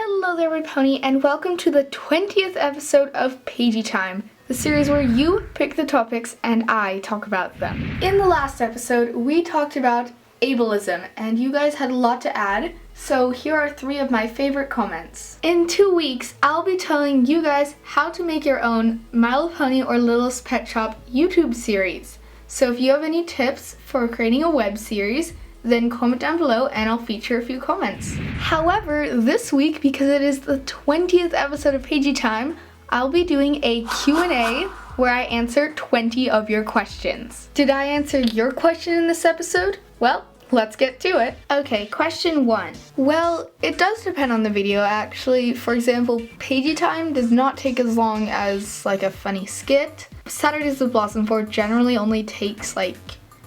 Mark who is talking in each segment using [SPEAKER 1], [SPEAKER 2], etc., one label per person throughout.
[SPEAKER 1] Hello there, my pony, and welcome to the 20th episode of PAGIE Time, the series where you pick the topics and I talk about them. In the last episode, we talked about ableism, and you guys had a lot to add, so here are 3 of my favorite comments. In 2 weeks, I'll be telling you guys how to make your own My Little Pony or Littlest Pet Shop YouTube series. So if you have any tips for creating a web series, then comment down below and I'll feature a few comments. However, this week, because it is the 20th episode of PAGIE Time, I'll be doing a Q&A where I answer 20 of your questions. Did I answer your question in this episode? Well, let's get to it. Okay, question 1. Well, it does depend on the video actually. For example, PAGIE Time does not take as long as like a funny skit. Saturdays with Blossom 4 generally only takes like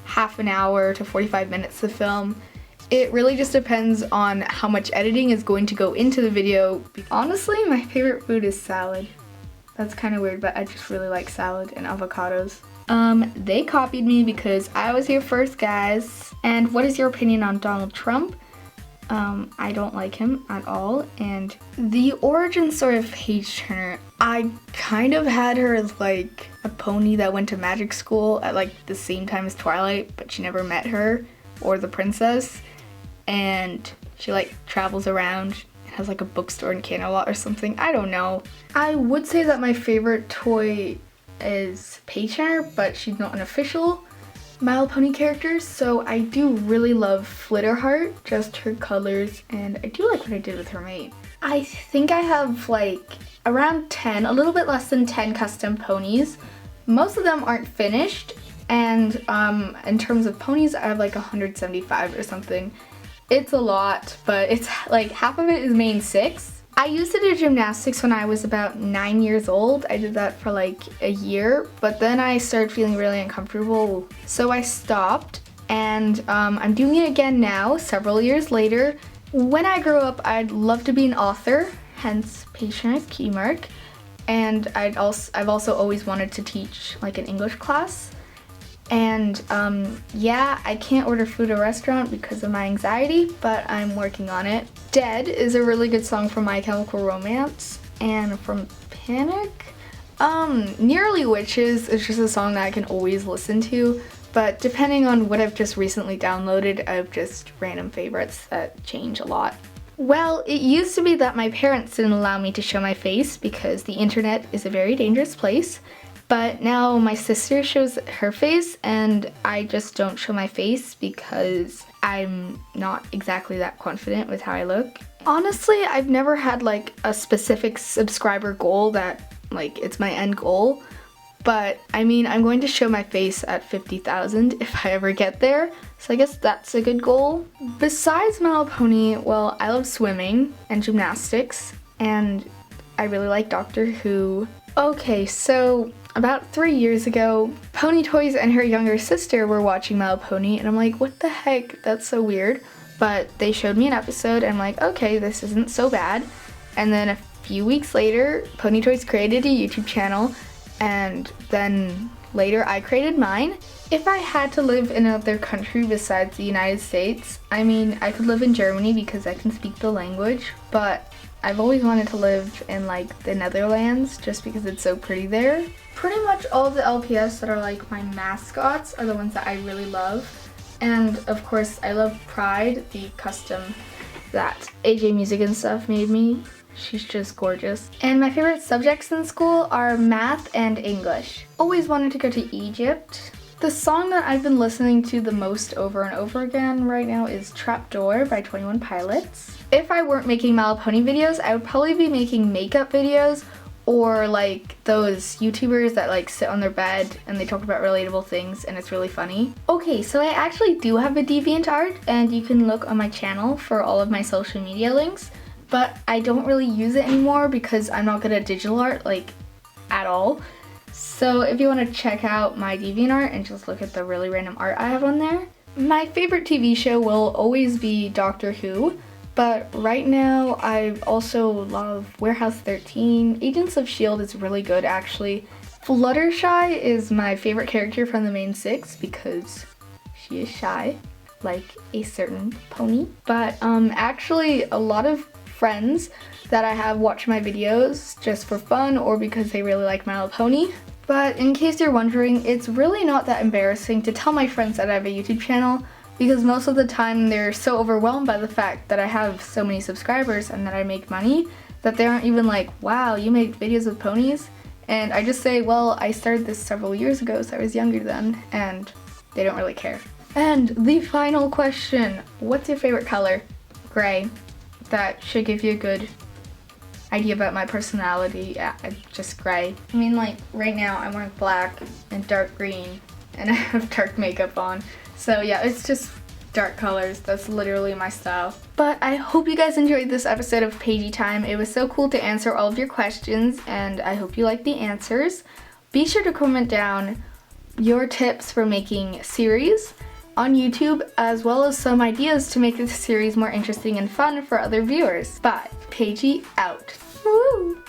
[SPEAKER 1] half an hour to 45 minutes to film. It really just depends on how much editing is going to go into the video. Honestly, my favorite food is salad. That's kind of weird, but I just really like salad and avocados. They copied me because I was here first, guys. And what is your opinion on Donald Trump? I don't like him at all. And the origin story of Paige Turner, I kind of had her as like a pony that went to magic school at like the same time as Twilight, but she never met her or the princess. And she like travels around and has like a bookstore in Canada or something. I don't know. I would say that my favorite toy is Paige Turner, but she's not an official My Little Pony character, so I do really love Flitterheart, just her colors, and I do like what I did with her mate. I think I have like around 10, a little bit less than 10 custom ponies. Most of them aren't finished, and in terms of ponies, I have like 175 or something. It's a lot, but it's like half of it is main 6. I used to do gymnastics when I was about 9 years old. I did that for like a year, but then I started feeling really uncomfortable, so I stopped, and I'm doing it again now, several years later. When I grow up, I'd love to be an author, hence Paige Turner's key mark, and I've also always wanted to teach like an English class. And yeah, I can't order food at a restaurant because of my anxiety, but I'm working on it. Dead is a really good song from My Chemical Romance, and from Panic, Nearly Witches is just a song that I can always listen to, but depending on what I've just recently downloaded, I have just random favorites that change a lot. Well, it used to be that my parents didn't allow me to show my face because the internet is a very dangerous place. But now my sister shows her face and I just don't show my face because I'm not exactly that confident with how I look. Honestly, I've never had like a specific subscriber goal that like it's my end goal. But I mean, I'm going to show my face at 50,000 if I ever get there. So I guess that's a good goal. Besides My Little Pony, well, I love swimming and gymnastics, and I really like Doctor Who. Okay, so about 3 years ago, Pony Toys and her younger sister were watching My Little Pony, and I'm like, what the heck, that's so weird. But they showed me an episode, and I'm like, okay, this isn't so bad. And then a few weeks later, Pony Toys created a YouTube channel, and then later I created mine. If I had to live in another country besides the United States, I mean, I could live in Germany because I can speak the language, but I've always wanted to live in like the Netherlands just because it's so pretty there. Pretty much all of the LPS that are like my mascots are the ones that I really love. And of course I love Pride, the custom that AJ Music and stuff made me. She's just gorgeous. And my favorite subjects in school are math and English. Always wanted to go to Egypt. The song that I've been listening to the most over and over again right now is Trapdoor by 21 Pilots. If I weren't making My Little Pony videos, I would probably be making makeup videos or like those YouTubers that like sit on their bed and they talk about relatable things and it's really funny. Okay, so I actually do have a DeviantArt and you can look on my channel for all of my social media links, but I don't really use it anymore because I'm not good at digital art like at all. So if you want to check out my DeviantArt and just look at the really random art I have on there. My favorite TV show will always be Doctor Who, but right now I also love Warehouse 13. Agents of S.H.I.E.L.D. is really good actually. Fluttershy is my favorite character from the main 6 because she is shy, like a certain pony. But actually a lot of friends that I have watch my videos just for fun or because they really like My Little Pony. But in case you're wondering, it's really not that embarrassing to tell my friends that I have a YouTube channel, because most of the time they're so overwhelmed by the fact that I have so many subscribers and that I make money that they aren't even like, wow, you make videos with ponies? And I just say, well, I started this several years ago, so I was younger then, and they don't really care. And the final question, what's your favorite color? Gray. That should give you a good idea about my personality. Yeah, just gray. I mean, like, right now I'm wearing black and dark green, and I have dark makeup on. So yeah, it's just dark colors. That's literally my style. But I hope you guys enjoyed this episode of PAGIE Time. It was so cool to answer all of your questions, and I hope you liked the answers. Be sure to comment down your tips for making series on YouTube, as well as some ideas to make this series more interesting and fun for other viewers. But PAGIE out. Woo!